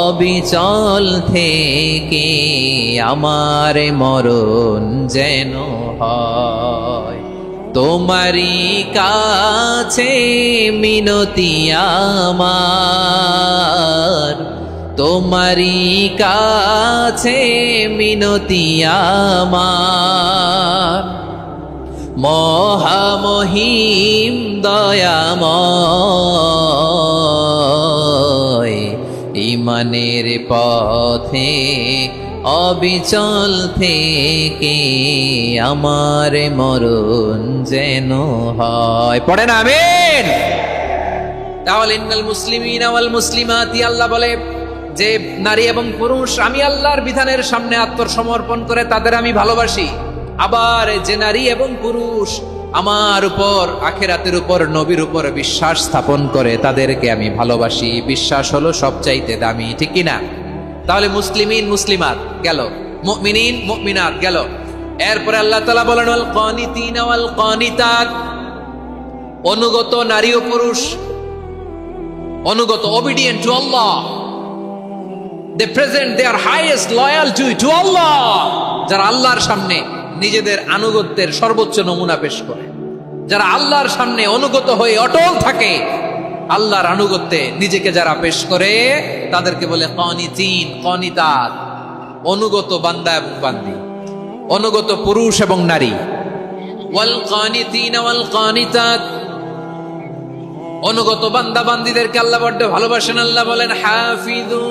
Speaker 2: অবিচল থেকে আমার মরণ যেন হয়। তোমারই কাছে মিনতি আমার, তোমারই কাছে মিনতি আমার, মহামহিম দয়াময়। ঈমানের পথে অবিচল থেকে আমার মরণ যেন হয়। পড়েন আমিন। তাহলে ইন্নাল মুসলিমিনা ওয়াল মুসলিমাতি, আল্লাহ বলে যে নারী এবং পুরুষ আমি আল্লাহর বিধানের সামনে আত্মসমর্পণ করে তাদের আমি ভালোবাসি। আবার যে নারী এবং পুরুষ আমার উপর, আখিরাতের উপর, নবীর উপর বিশ্বাস স্থাপন করে তাদেরকে আমি ভালোবাসি। বিশ্বাস হলো সবচাইতে দামি। ঠিক কিনা? তাহলে মুসলিমিন মুসলিমাত গেল, মুমিনিন মুমিনাত গেল। এরপরে আল্লাহ তাআলা বলেন, ওয়াল কানিতিনা ওয়াল কানিতাত, অনুগত নারী ও পুরুষ, অনুগত, obedient to Allah. They present their highest loyalty to Allah. যারা আল্লাহর সামনে নিজেদের আনুগত্যের সর্বোচ্চ নমুনা পেশ করে, যারা আল্লাহর সামনে অনুগত হয়ে অটল থাকে, আল্লাহর আনুগত্যে নিজেকে যারা পেশ করে তাদেরকে বলে কানিতিন, কানিতাত, অনুগত বান্দা এবং বান্দি, অনুগত পুরুষ এবং নারী। ওয়াল কানিতিনা ওয়াল কানিতাত, অনুগত বান্দা বান্দীদেরকে আল্লাহ বড় ভালোবাসেন। আল্লাহ বলেন, হাফিযু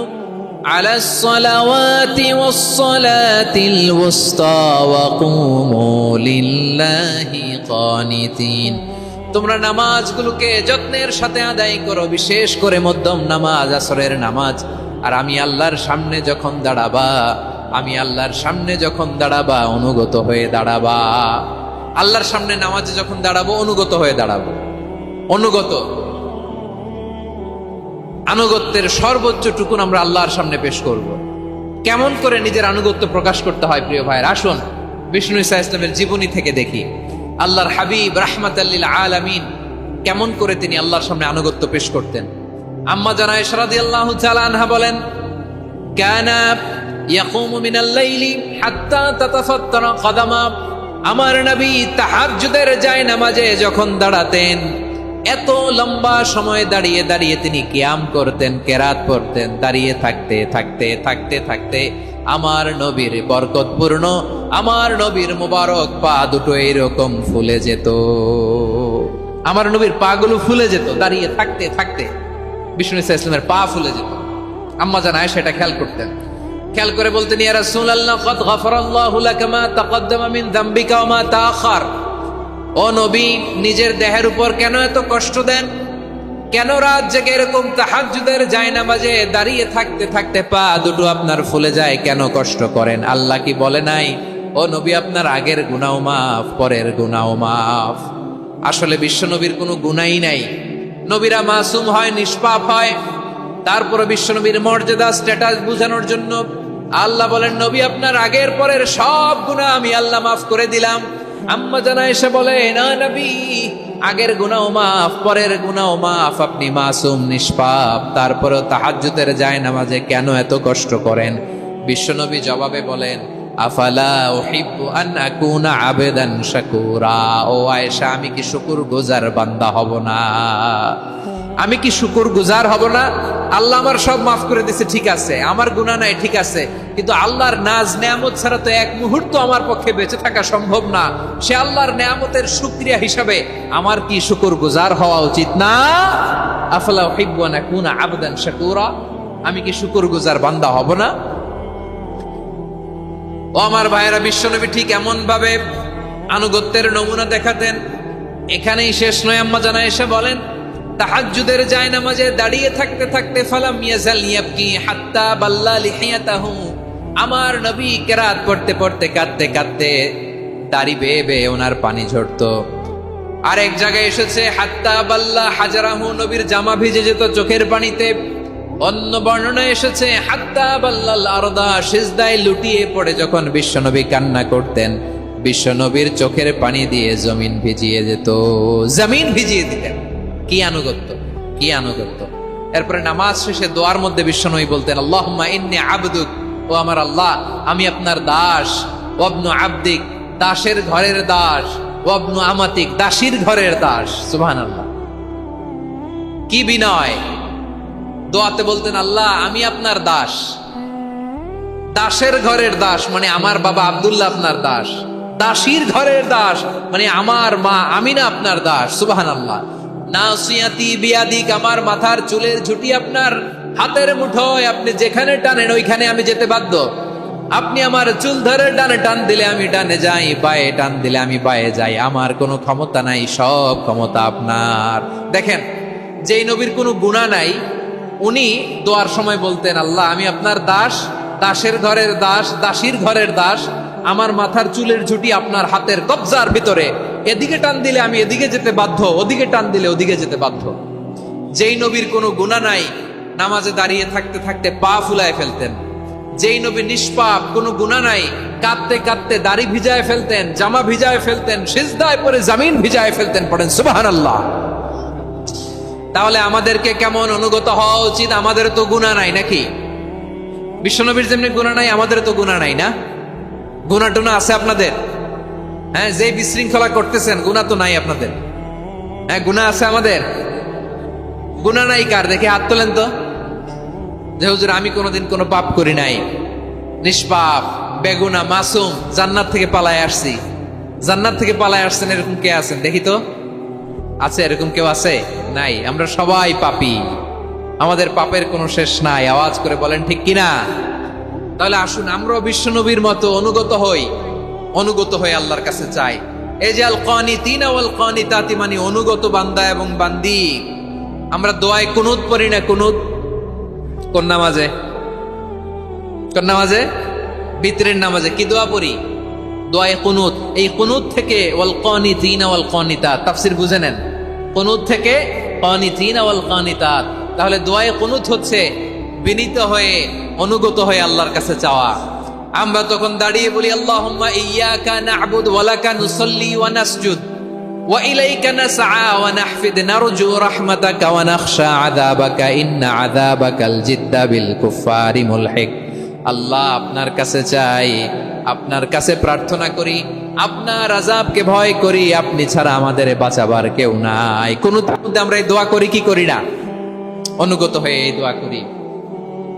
Speaker 2: আলাস সালাওয়াতি ওয়াস সালাতিল ওয়াসতা ওয়া কুমু লিল্লাহি কানিতিন। তোমরা নামাজগুলোকে যত্নের সাথে আদায় করো, বিশেষ করে মধ্যম নামাজ, আসরের নামাজ। আর আমি আল্লাহর সামনে যখন দাঁড়াবা, আমি আল্লাহর সামনে যখন দাঁড়াবা অনুগত হয়ে দাঁড়াবা। আল্লাহর সামনে নামাজে যখন দাঁড়াবো অনুগত হয়ে দাঁড়াবো। অনুগত, আনুগত্যের সর্বোচ্চ টুকুন আমরা আল্লাহর সামনে পেশ করব। কেমন করে নিজের আনুগত্য প্রকাশ করতে হয় প্রিয় ভাইয়ের, আসুন বিষ্ণু ঈসা ইসলামের জীবনী থেকে দেখি। আল্লাহর হাবিব রাহমাতাল লিল আলামিন কেমন করে তিনি আল্লাহর সামনে আনুগত্য পেশ করতেন। আম্মা জানা আয়েশা রাদিয়াল্লাহু তাআলা আনহা বলেন, কানা ইয়াকুমু মিনাল লাইলি হাত্তা তাতাফাত্তারা কদামা। আমার নবী তাহাজ্জুদের জায়নামাজে যখন দাঁড়াতেন, এত লম্বা সময় দাঁড়িয়ে দাঁড়িয়ে তিনি কিয়াম করতেন, কেরাত পড়তেন। দাঁড়িয়ে থাকতে থাকতে থাকতে থাকতে আমার নবীর বরকতপূর্ণ, আমার নবীর মুবারক পা দুটো এইরকম ফুলে যেত। আমার নবীর পা গুলো ফুলে যেত দাঁড়িয়ে থাকতে থাকতে। বিষ্ণু ঈসা ইসলামের পা ফুলে যেত। আম্মা জান আয়েশা এটা খেয়াল করতেন। খেয়াল করে বলতেন, ইয়া রাসূলুল্লাহ কদ গফারাল্লাহু লাকা মা তাকদ্দামা মিন যামবিকা ওয়া মা তাআখার। ও নবী, নিজের দেহের উপর কেন এত কষ্ট দেন? কেন রাত জেগে এরকম তাহাজ্জুদের জায়নামাজে দাঁড়িয়ে থাকতে থাকতে পা দুটো আপনার ফুলে যায়? কেন কষ্ট করেন? আল্লাহ কি বলে নাই, ও নবী আপনার আগের গুনাহ মাফ, পরের গুনাহ মাফ? আসলে বিশ্ব নবীর কোনো গুনাহই নাই, নবীরা মাসুম হয়, নিষ্পাপ হয়। তারপরে বিশ্বনবীর মর্যাদা স্ট্যাটাস বোঝানোর জন্য আল্লাহ বলেন, নবী আপনার আগের পরের সব গুনাহ আমি আল্লাহ মাফ করে দিলাম। আম্মা জানা এসে বলে, না নবী, আগের গুনাহ মাফ, পরের গুনাহ মাফ, আপনি মাসুম, নিষ্পাপ, তারপরেও তাহাজ্জুদের যায় নামাজে কেন এত কষ্ট করেন? বিশ্বনবী জবাবে বলেন, আফালা উহিব্বু আন আকুনা আবেদান শাকুরা। ও আয়েশা, আমি কি শুকরগুজার বান্দা হব না? আমি কি শুকরগুজার হব না? আল্লাহ আমার সব মাফ করে দিয়েছে, ঠিক আছে, আমার গুনাহ নাই, ঠিক আছে, কিন্তু আল্লাহর নাজ নেয়ামত ছাড়া তো এক মুহূর্ত আমার পক্ষে বেঁচে থাকা সম্ভব না। সে আল্লাহর নেয়ামতের শুকরিয়া হিসাবে আমার কি শুকরগুজার হওয়া উচিত না? আফালা উহিব্বু আন আকুনা আবদান শাকুরা। আমি কি শুকরগুজার বান্দা হব না? ও আমার ভাইয়েরা, বিশ্বনবী ঠিক এমন ভাবে আনুগত্যের নমুনা দেখাতেন। এখানেই শেষ নয়, আম্মা জানা এসে বলেন, তাহাজ্জুদের জায়নামাজে দাঁড়িয়ে থাকতে থাকতে ফালাম ইয়াজাল ইয়াবকি হাত্তা বাল্লা লিহিয়াতাহু। আমার নবী কেরাত পড়তে পড়তে কাঁদতে কাঁদতে দাড়ি বেয়ে বেয়ে ওনার পানি ঝরতো। আর এক জায়গায় এসেছে হাত্তা বাল্লা হাজারাহু, নবীর জামা ভিজে যেত চোখের পানিতে। অন্য বর্ণনায় এসেছে হাত্তা বাল্লাল আরদা, সিজদায় লুটিয়ে পড়ে যখন বিশ্বনবী কান্না করতেন, বিশ্বনবীর চোখের পানি দিয়ে জমিন ভিজিয়ে যেত, জমিন ভিজিয়ে দিতেন। কি আনুগত্য, কি আনুগত্য! এরপরে নামাজ শেষে দোয়ার মধ্যে বিশ্বনবী বলতেন, আল্লাহুম্মা ইন্নী আবদুক, ও আমার আল্লাহ, আমি আপনার দাস। ওয়াবনু আবদিক, দাসের ঘরের দাস। ওয়াবনু আমাতিক, দাসীর ঘরের দাস। সুবহানাল্লাহ, কি বিনয়! দোয়াতে বলতেন, আল্লাহ আমি আপনার দাস। দাসের ঘরের দাস মানে আমার বাবা আব্দুল্লাহ আপনার দাস। দাসীর ঘরের দাস মানে আমার মা আমিনা আপনার দাস। সুবহানাল্লাহ। নাসিয়াতি বিয়াদিক, আমার মাথার চুলের ঝুঁটি আপনার হাতের মুঠোয়, আপনি যেখানে টানেন ওইখানে আমি যেতে বাধ্য। আপনি আমার চুল ধরে ডানে টান দিলে আমি ডানে যাই, বায়ে টান দিলে আমি বায়ে যাই। আমার কোনো ক্ষমতা নাই, সব ক্ষমতা আপনার। দেখেন, যেই নবীর কোনো গুনাহ নাই, উনি দোয়ার সময় বলতেন, আল্লাহ আমি আপনার দাস, দাসের ঘরের দাস, দাসীর ঘরের দাস। আমার মাথার চুলের ঝুঁটি আপনার হাতের কবজার ভিতরে, এদিকে টান দিলে আমি এদিকে যেতে বাধ্য, ওদিকে টান দিলে ওদিকে যেতে বাধ্য। যেই নবীর কোনো গুনাহ নাই, নামাজে দাঁড়িয়ে থাকতে থাকতে পা ফুলায় ফেলতেন। যেই নবী নিষ্পাপ, কোনো গুনাহ নাই, কাঁদতে কাঁদতে দাড়ি ভিজায় ফেলতেন, জামা ভিজায় ফেলতেন, সিজদায় পড়ে জমিন ভিজায় ফেলতেন। পড়েন সুবহানাল্লাহ। তাহলে আমাদেরকে কেমন অনুগত হওয়া উচিত? আমাদের তো গুনাহ নাই নাকি? বিশ্বনবীর যেমনি গুনাহ নাই, আমাদের তো গুনাহ নাই না? গুনাহ টুনা আছে আপনাদের? হ্যাঁ, যে বিশৃঙ্খলা করতেছেন, গুনাহ তো নাই আপনাদের? হ্যাঁ, গুনাহ আছে আমাদের? গুনাহ নাই কার? দেখে হাত তোলেন তো, যে হুজুর আমি কোনোদিন কোনো পাপ করি নাই, নিষ্পাপ, বেগুনা, মাসুম, জান্নাত থেকে পালায় আসছি। জান্নাত থেকে পালায় আসছেন, এরকম কে আছেন দেখি তো? আছে এরকম কেউ? আছে? নাই। আমরা সবাই পাপী, আমাদের পাপের কোনো শেষ নাই। আওয়াজ করে বলেন ঠিক কিনা? তাহলে আসুন আমরাও বিশ্বনবীর মতো অনুগত হই, অনুগত হয়ে আল্লাহর কাছে চাই। এই যে আল কানিতিনা ওয়াল কানিতাতি, মানে অনুগত বান্দা এবং বান্দি। আমরা দোয়ায় কুনুত পড়ি না? কুনুত কোন নামাজে? কোন নামাজে? বিতরের নামাজে কি দোয়া পড়ি? দোয়ায়ে কুনুত। এই কুনুত থেকে ওয়াল কানিতিনা ওয়াল কানিতাত, তাফসীর বুঝে নেন। কুনুত থেকে কানিতিনা ওয়াল কানিতাত। তাহলে দোয়ায়ে কুনুত হচ্ছে বিনীত হয়ে, অনুগত হয়ে আল্লাহর কাছে চাওয়া। আমরা তখন দাঁড়িয়ে বলি, আল্লাহুম্মা ইয়্যাকা না'বুদু ওয়া লাকা নুসাল্লি ওয়া নাসজুদ ওয়া ইলাইকা নাসআ ওয়া নাহফিদ নারজু রাহমাতাকা ওয়া নাখশা আযাবাকা ইন্না আযাবাকাল জিদ্দা বিল কুফফারি মুলহিক। আল্লাহ আপনার কাছে চাই, আপনার কাছে প্রার্থনা করি, আপনার আযাবকে ভয় করি, আপনি ছাড়া আমাদের বাঁচাবার কেউ নাই। কোন মধ্যে আমরা এই দোয়া করি কি করি না? অনুগত হয়ে এই দোয়া করি।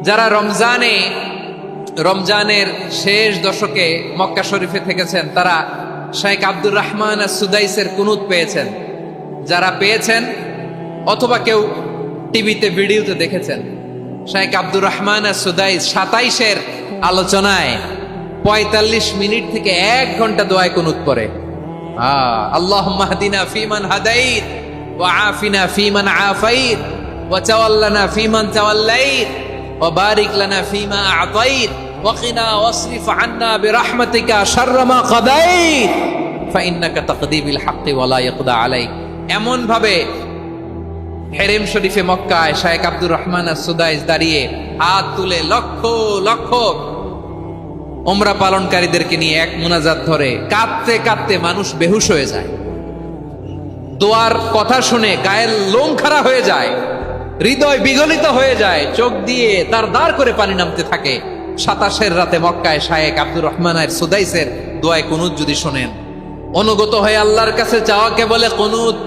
Speaker 2: যারা রমজানের শেষ দশকে মক্কা শরীফে থেকেছেন, তারা শেখ আব্দুর রহমান সুদাইসের কুনুত পেয়েছেন। যারা পেয়েছেন অথবা কেউ টিভিতে ভিডিওতে দেখেছেন, শেখ আব্দুর রহমান সুদাইস 27-এর আলোচনায় 45 মিনিট থেকে 1 ঘন্টা দোয়ায় কুনুত পড়ে। আল্লাহুম্মা হদিনা ফিমান হাদাইত ওয়া আফিনা ফিমান আফাইত ওয়া তাওয়াল্লানা ফিমান তাওয়াল্লাইত ওয়া বারিক লানা ফিমা আ'তাইত ওয়া কিনা ওয়াসরিফ আন্না বিরহমাতিকা শাররা মা কাদাইত ফাইন্নাকা তাকদি বিল হাক্কি ওয়া লা ইয়াকদা আলাইক। এমন ভাবে হেরেম শরীফে মক্কায় শায়েখ আব্দুর রহমান আর-সুদাইস দাঁড়িয়ে হাত তুলে লক্ষ লক্ষ উমরা পালনকারীদেরকে নিয়ে এক মুনাজাত ধরে কাঁদতে কাঁদতে মানুষ বেহুশ হয়ে যায়। দোয়ার কথা শুনে গায়ের লোম খাড়া হয়ে যায়, হৃদয় বিগলিত হয়ে যায়, চোখ দিয়ে তার দাঁড় করে পানি নামতে থাকে। 27 রাতে মক্কায় শায়েখ আব্দুর রহমান আর-সুদাইসের দোয়ায় কুনুত যদি শোনেন, অনুগত হয়ে আল্লাহর কাছে চাওয়াকে বলে কুনুত।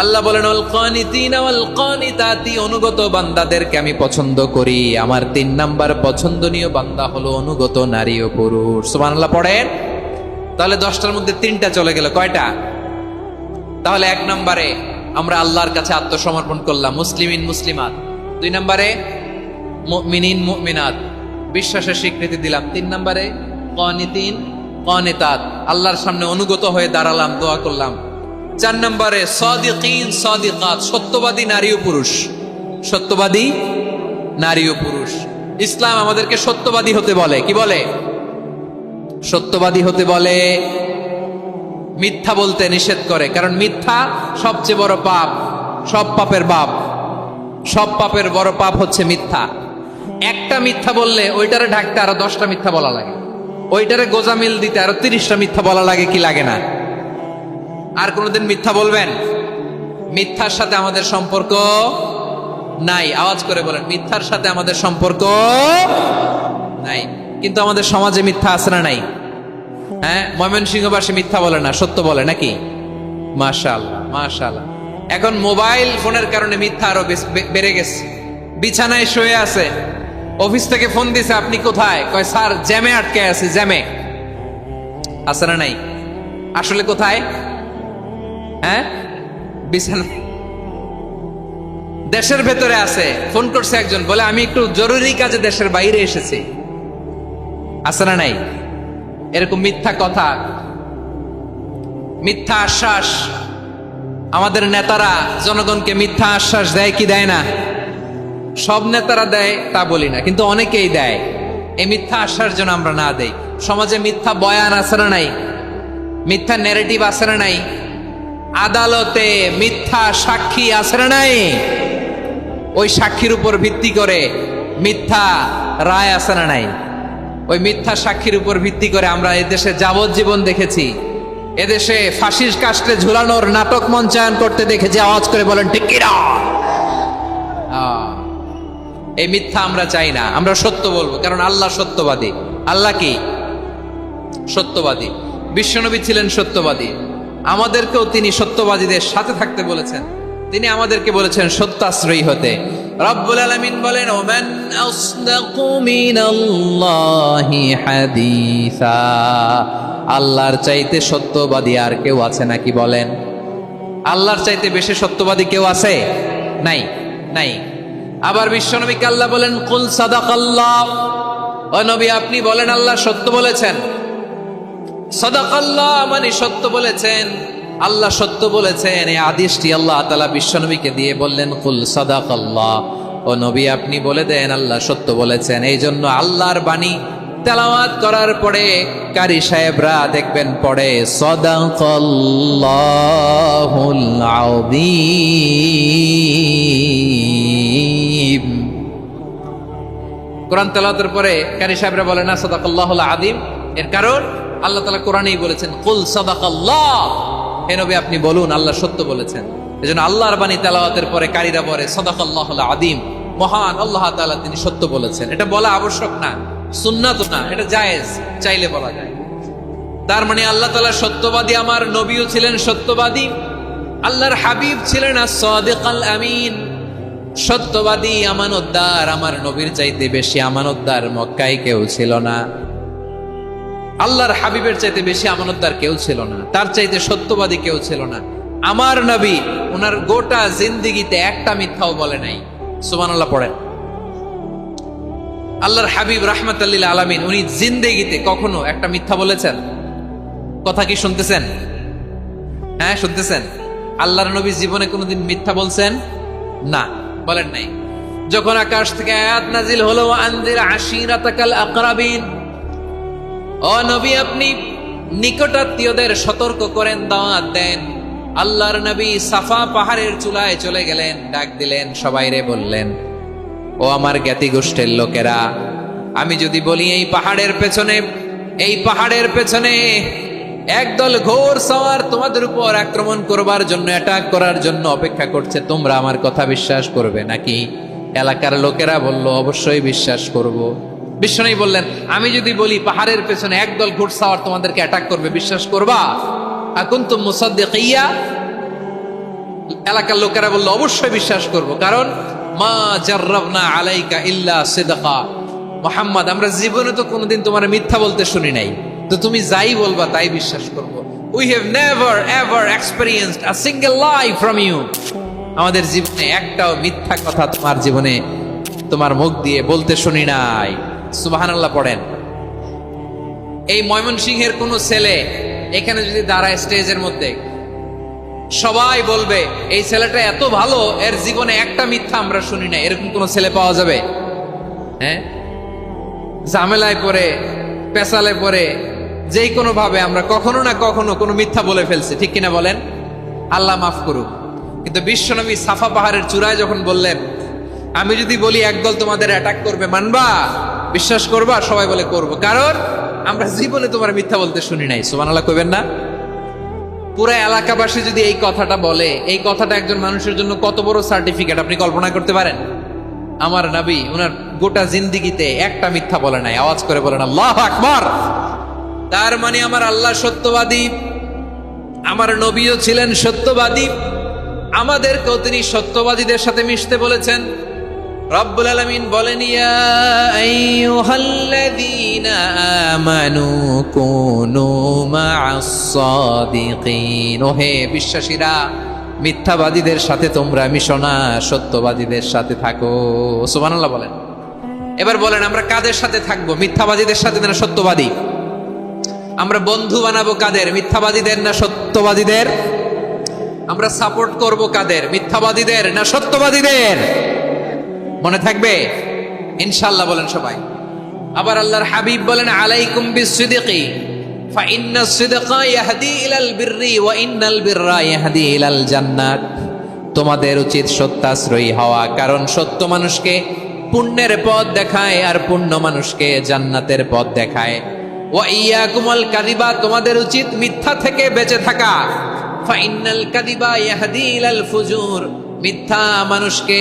Speaker 2: আল্লাহ বলেন আল কানিতিনা ওয়াল কানিতাতি, অনুগত বান্দাদেরকে আমি পছন্দ করি। আমার 3 নাম্বার পছন্দনীয় বান্দা হলো অনুগত নারী ও পুরুষ। সুবহানাল্লাহ পড়েন। তাহলে 10টার মধ্যে 3টা চলে গেল, কয়টা? তাহলে 1 নম্বরে আমরা আল্লাহর কাছে আত্মসমর্পণ করলাম, মুসলিমিন মুসলিমাত। 2 নম্বরে মুমিনিন মুমিনাত, বিশ্বাসের স্বীকৃতি দিলাম। 3 নম্বরে কানিতিন কানিতাত, আল্লাহর সামনে অনুগত হয়ে দাঁড়ালাম, দোয়া করলাম। 4 নম্বরে সাদিকিন সাদিকাত, সত্যবাদী নারী ও পুরুষ। সত্যবাদী নারী ও পুরুষ। ইসলাম আমাদেরকে সত্যবাদী হতে বলে। কি বলে? সত্যবাদী হতে বলে। মিথ্যা বলতে নিষেধ করে, কারণ মিথ্যা সবচেয়ে বড় পাপ, সব পাপের বাপ। সব পাপের বড় পাপ হচ্ছে মিথ্যা। একটা মিথ্যা বললে ওইটারে ঢাকতে আরো 10টা মিথ্যা বলা লাগে, ওইটারে গোজামিল দিতে আরো 30টা মিথ্যা বলা লাগে, কি লাগে না? আর কোনোদিন মিথ্যা বলবেন? মিথ্যার সাথে আমাদের সম্পর্ক নাই। আওয়াজ করে বলেন, মিথ্যার সাথে আমাদের সম্পর্ক নাই। কিন্তু আমাদের সমাজে মিথ্যা আছে না নাই? হ্যাঁ, ময়মনসিংহবাসী মিথ্যা বলে না, সত্য বলে নাকি? মাশাআল্লাহ মাশাআল্লাহ। এখন মোবাইল ফোনের কারণে মিথ্যা আরো বেড়ে গেছে। বিছানায় শুয়ে আছে, অফিস থেকে ফোন দিছে, আপনি কোথায়? কয় স্যার জ্যামে আটকে আছি। জ্যামে আছে না নাই? আসলে কোথায়? হ্যাঁ, বিছানায়। দেশের ভেতরে আছে, ফোন করছে একজন, বলে আমি একটু জরুরি কাজে দেশের বাইরে এসেছি। আছে না নাই? এরকম মিথ্যা কথা, মিথ্যা আশ্বাস। আমাদের নেতারা জনগণকে মিথ্যা আশ্বাস দেয় কি দেয় না? সব নেতারা দেয় তা বলি না, কিন্তু অনেকেই দেয়। এই মিথ্যা আশ্বাস যেন আমরা না দেই। সমাজে মিথ্যা বয়ান আছে না নাই? মিথ্যা ন্যারেটিভ আছে না নাই? আদালতে মিথ্যা সাক্ষী আছে না নাই? ওই সাক্ষীর উপর ভিত্তি করে মিথ্যা রায় আছে না নাই? ওই মিথ্যা সাক্ষীর উপর ভিত্তি করে আমরা এদেশে যাবজ্জীবন দেখেছি, এদেশে ফাঁসির কাস্টে ঝুলানোর নাটক মঞ্চায়ন করতে দেখেছি। আওয়াজ করে বলেন ঠিক কিনা? এই মিথ্যা আমরা চাই না, আমরা সত্য বলবো, কারণ আল্লাহ সত্যবাদী। আল্লাহ কি? সত্যবাদী। বিশ্বনবী ছিলেন সত্যবাদী, আমাদেরকেও তিনি সত্যবাদীদের সাথে থাকতে বলেছেন। তিনি আমাদেরকে বলেছেন সত্যাশ্রয়ী হতে। রব্বুল আলামিন বলেন ওমান আসদাকু মিনাল্লাহি হাদিসা, আল্লাহর চাইতে সত্যবাদী আর কেউ আছে নাকি বলেন? আল্লাহর চাইতে বেশি সত্যবাদী কেউ আছে? নাই, নাই। আবার বিশ্বনবীকে আল্লাহ বলেন কুল সাদাকাল্লাহ, ও নবী আপনি বলেন আল্লাহ সত্য বলেছেন। সাদাকাল্লাহ মানে সত্য বলেছেন, আল্লাহ সত্য বলেছেন। এই আদেশটি আল্লাহ তাআলা বিশ্বনবীকে দিয়ে বললেন কুল সাদাকাল্লাহ, ও নবী আপনি বলে দেন আল্লাহ সত্য বলেছেন। এই জন্য আল্লাহর বাণী তেলাওয়াত করার পরে কারি সাহেবরা দেখবেন পড়ে সাদাকাল্লাহুল আযীম। কোরআন তেলাওয়াতের পরে কারি সাহেবরা বলে না সাদাকাল্লাহুল আযীম, এর কারণ আল্লাহ তাআলা কোরআনেই বলেছেন কুল সাদাকাল্লাহ, হে নবী আপনি বলুন আল্লাহ সত্য বলেছেন। এজন্য আল্লাহর বাণী তেলাওয়াতের পরে কারীরা বলে সাদাকাল্লাহুল আযীম, মহান আল্লাহ তাআলা তিনি সত্য বলেছেন। এটা বলা আবশ্যক না, সুন্নাত না, এটা জায়েজ, চাইলে বলা যায়। তার মানে আল্লাহ তাআলা সত্যবাদী, আমার নবীও ছিলেন সত্যবাদী, আল্লাহর হাবিব ছিলেন as-সাদিকাল আমিন, সত্যবাদী আমানতদার। আমার নবীর চাইতে বেশি আমানতদার মক্কায় কেউ ছিল না, আল্লাহর হাবিবের চাইতে বেশি আমানতদার কেউ ছিল না, তার চাইতে সত্যবাদী কেউ ছিল না। আমার নবী ওনার গোটা জিন্দেগিতে একটা মিথ্যাও বলে নাই। সুবহানাল্লাহ পড়েন। আল্লাহর হাবিব রাহমাতাল লিল আলামিন উনি জিন্দেগিতে কখনো একটা মিথ্যা বলেছেন? কথা কি শুনতেছেন? হ্যাঁ শুনতেছেন? আল্লাহর নবী জীবনে কোনোদিন মিথ্যা বলছেন? না, বলেন নাই। যখন আকাশ থেকে আয়াত নাজিল হলো আনজির আশিরাতাকাল আকরাবিন, ও নবী আপনি নিকটাত্মীয়দের সতর্ক করেন, দাওয়াত দেন। আল্লাহর নবী সাফা পাহাড়ের চূড়ায় চলে গেলেন, ডাক দিলেন, সবাই রে বললেন, ও আমার জ্ঞাতি গোষ্ঠীর লোকেরা, আমি যদি বলি এই পাহাড়ের পেছনে একদল ঘোর সওয়ার তোমাদের উপর আক্রমণ করবার জন্য, অ্যাটাক করার জন্য অপেক্ষা করছে, তোমরা আমার কথা বিশ্বাস করবে নাকি? এলাকার লোকেরা বলল, অবশ্যই বিশ্বাস করব। বিশ্বনবী বললেন, আমি যদি বলি পাহাড়ের পেছনে একদল ঘোড়সাওয়ার তোমাদেরকে অ্যাটাক করবে, বিশ্বাস করবা? আকুনতুম মুসাদ্দিকিয়া? এলাকার লোকেরা বলল, অবশ্যই বিশ্বাস করব, কারণ মা জাররাবনা আলাইকা ইল্লা সিদকা। মুহাম্মদ, আমরা জীবনে তো কোনোদিন তোমার মিথ্যা বলতে শুনি নাই, তো তুমি যাই বলবা তাই বিশ্বাস করব। We have never ever experienced a single lie from you. আমাদের জীবনে একটাও মিথ্যা কথা তোমার জীবনে, তোমার মুখ দিয়ে বলতে শুনি নাই। সুবহানাল্লাহ পড়েন। এই ময়মনসিংহের কোন ছেলে এখানে যদি দাঁড়ায় স্টেজের মধ্যে, সবাই বলবে এই ছেলেটা এত ভালো, এর জীবনে একটা মিথ্যা আমরা শুনি না। এরকম কোন ছেলে পাওয়া যাবে? হ্যাঁ, ঝামেলায় পড়ে, পেশালে পড়ে, যেই কোনো ভাবে আমরা কখনো না কখনো কোনো মিথ্যা বলে ফেলছি, ঠিক কিনা বলেন? আল্লাহ মাফ করুক। কিন্তু বিশ্বনবী সাফা পাহাড়ের চূড়ায় যখন বললেন, আমি যদি বলি একদল তোমাদের অ্যাটাক করবে, মানবা? বিশ্বাস করবা? সবাই বলে করব, কারণ আমরা জীবনে তোমার মিথ্যা বলতে শুনি নাই। সুবহানাল্লাহ কইবেন না? পুরো এলাকাবাসী যদি এই কথাটা বলে, এই কথাটা একজন মানুষের জন্য কত বড় সার্টিফিকেট আপনি কল্পনা করতে পারেন? আমার নবী ওনার গোটা জিন্দিগিতে একটা মিথ্যা বলে নাই। আওয়াজ করে বলেন আল্লাহু আকবার। তার মানে আমার আল্লাহ সত্যবাদী, আমার নবীও ছিলেন সত্যবাদী, আমাদেরকেও তিনি সত্যবাদীদের সাথে মিশতে বলেছেন। রব্বুল আলামিন বলেন, ইয়া আইয়ুহাল্লাযীনা আমানু কুনু মা'আস সাদিকিন। ওহে বিশ্বাসীরা, মিথ্যাবাদীদের সাথে তোমরা মিশো না, সত্যবাদীদের সাথে থাকো। সুবহানাল্লাহ বলেন। এবার বলেন, আমরা কাদের সাথে থাকবো? মিথ্যাবাদীদের সাথে না সত্যবাদী? আমরা বন্ধু বানাবো কাদের? মিথ্যাবাদীদের না সত্যবাদীদের? আমরা সাপোর্ট করব কাদের? মিথ্যাবাদীদের না সত্যবাদীদের? মনে থাকবে ইনশাআল্লাহ বলেন সবাই। আবার আল্লাহর হাবিব বলেন, আলাইকুম বিসসিদকি ফাইন্নাস সিদকা ইয়াহদি ইলাল বিররি ওয়া ইন্নাল বিররা ইয়াহদি ইলাল জান্নাত। তোমাদের উচিত সত্যাশ্রয়ী হওয়া, কারণ সত্য মানুষকে পুণ্যের পথ দেখায় আর পুণ্য মানুষকে জান্নাতের পথ দেখায়। ওয়া ইয়াকুমুল কাযিবা, তোমাদের উচিত মিথ্যা থেকে বেঁচে থাকা। ফাইন্নাল কাযিবা ইয়াহদি ইলাল ফুজুর, মিথ্যা মানুষকে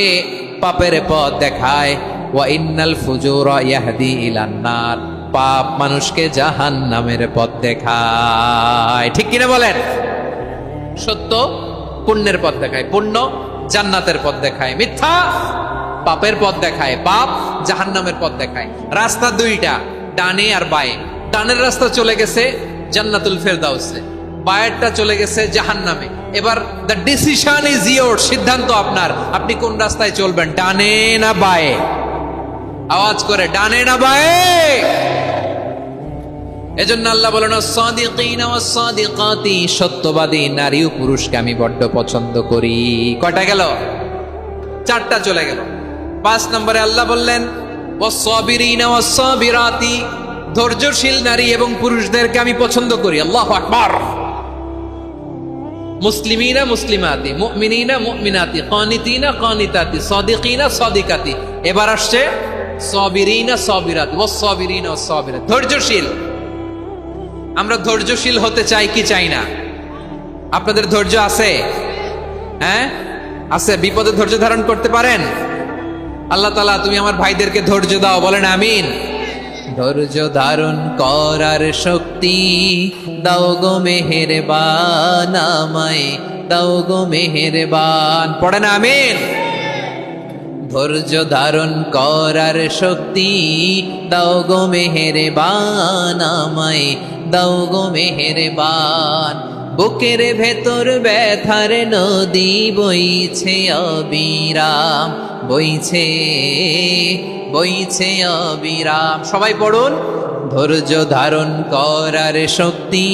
Speaker 2: পাপের পথ দেখায়। ওয়া ইন্নাল ফুজুরা ইয়াহদি ইলান নার, পাপ মানুষকে জাহান্নামের পথ দেখায়। ঠিক কিনা বলেন? সত্য পুণ্যের পথ দেখায়, পুণ্য জান্নাতের পথ দেখায়, মিথ্যা পাপের পথ দেখায়, পাপ জাহান্নামের পথ দেখায়। রাস্তা দুইটা, ডানে আর বায়ে। ডানের রাস্তা চলে গেছে জান্নাতুল ফেরদাউসে, বায়েরটা চলে গেছে জাহান্নামে। এবার দ্য ডিসিশন ইজ ইয়োর, সিদ্ধান্ত আপনার, আপনি কোন রাস্তায় চলবেন, ডানে না বায়ে? আওয়াজ করে, ডানে না বায়ে? এজন্য আল্লাহ বলেন, সাদিকিনা ওয়াস সাদিকাতি, সত্যবাদী নারী ও পুরুষকে আমি বড্ড পছন্দ করি। কয়টা গেল? চারটা চলে গেল। 5 নম্বরে আল্লাহ বললেন, ওয়াস সাবিরিনা ওয়াস সাবিরাতি, ধৈর্যশীল নারী এবং পুরুষদেরকে আমি পছন্দ করি। আল্লাহু আকবার। মুসলিমিনা মুসলিমাতি, মুমিনিনা মুমিনাতি, কানিতিনা কানিতাতি, সাদিকিনা সাদিকাতি। এবার আসছে সাবিরিনা সাবিরাতি, ওয়াস সাবিরিনা ওয়াস সাবিরাত, ধৈর্যশীল। আমরা ধৈর্যশীল হতে চাই কি চাই না? আপনাদের ধৈর্য আছে? হ্যাঁ আছে? বিপদে ধৈর্য ধারণ করতে পারেন? আল্লাহ তাআলা তুমি আমার ভাইদেরকে ধৈর্য দাও, বলেন আমিন। ধৈর্য ধারণ করার শক্তি দাও গো মেহেরবান, আমায় দাও গো মেহেরবান, পড়েন আমিন। ধৈর্য ধারণ করার শক্তি দাও গো মেহেরবান, আমায় দাও গো মেহেরবান। বুকের ভেতর ব্যথার নদী বইছে অবিরাম, বইছে বইছে অবিরাম। সবাই পড়ুন, ধৈর্য ধারণ করার শক্তি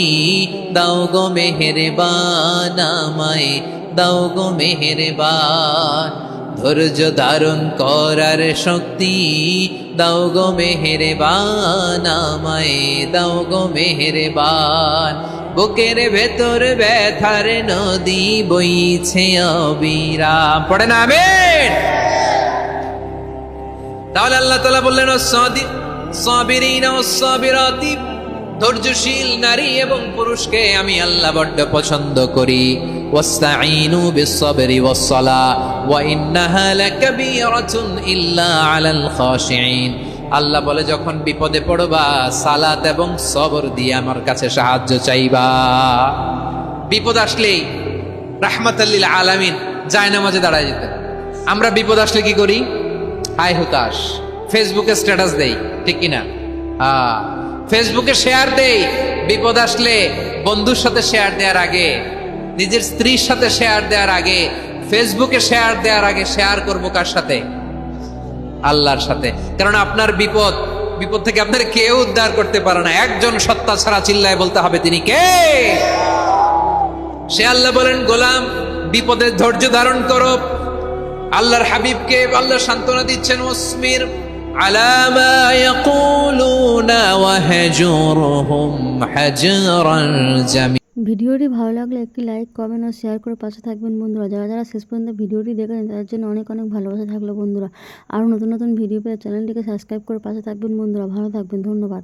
Speaker 2: দাও গো মেহেরবান, আমায় দাও গো মেহেরবান। ধৈর্য ধারণ করার শক্তি দাও গো মেহেরবান, আমায় দাও গো মেহেরবান। বুকের ভেতর ব্যথার নদী বইছে অবিরাম। পড়ে না আমিন। তাহলে আল্লাহ তাআলা বললেন সাবিরিনা ওয়াস-সাবিরাতি, ধৈর্যশীল নারী এবং পুরুষকে আমি আল্লাহ বড্ড পছন্দ করি। ওয়াস্তাঈনু বিস-সাবরি ওয়াস-সালাহ ওয়া ইন্নাহা লাকাবীরাতুন ইল্লা আলাল খাশিঈন। আল্লাহ বলে যখন বিপদে পড়বা সালাত এবং সবর দিয়ে আমার কাছে সাহায্য চাইবা। বিপদ আসলেই রাহমাতাল লিল আলামিন জায়নামাজে দাঁড়ায় যেতেন। আমরা বিপদ আসলে কি করি? হায় হুতাশ, ফেসবুকে স্ট্যাটাস দেই, ঠিক কিনা? ফেসবুকে শেয়ার দেই। বিপদ আসলে বন্ধুর সাথে শেয়ার দেওয়ার আগে, নিজের স্ত্রীর সাথে শেয়ার দেওয়ার আগে, ফেসবুকে শেয়ার দেওয়ার আগে শেয়ার করবো কার সাথে? আল্লাহর সাথে। কারণ আপনার বিপদ থেকে আপনার কেউ উদ্ধার করতে পারে না, একজন সত্তা ছাড়া। চিল্লায় বলতে হবে তিনি কে? সে আল্লাহ বলেন, গোলাম বিপদে ধৈর্য ধারণ করো। আল্লাহর হাবিবকে আল্লাহ সান্ত্বনা দিচ্ছেন, ওয়াসমির আলা মা ইয়াকুলুনা ওয়াহজুরহুম হাজরান জামিলা।
Speaker 1: ভিডিওটি ভালো লাগলে একটি লাইক, কমেন্ট ও শেয়ার করে পাশে থাকবেন বন্ধুরা। যারা যারা শেষ পর্যন্ত ভিডিওটি দেখেন তাদের জন্য অনেক অনেক ভালোবাসা থাকলো বন্ধুরা। আরও নতুন নতুন ভিডিও পেয়ে চ্যানেলটিকে সাবস্ক্রাইব করে পাশে থাকবেন বন্ধুরা। ভালো থাকবেন, ধন্যবাদ।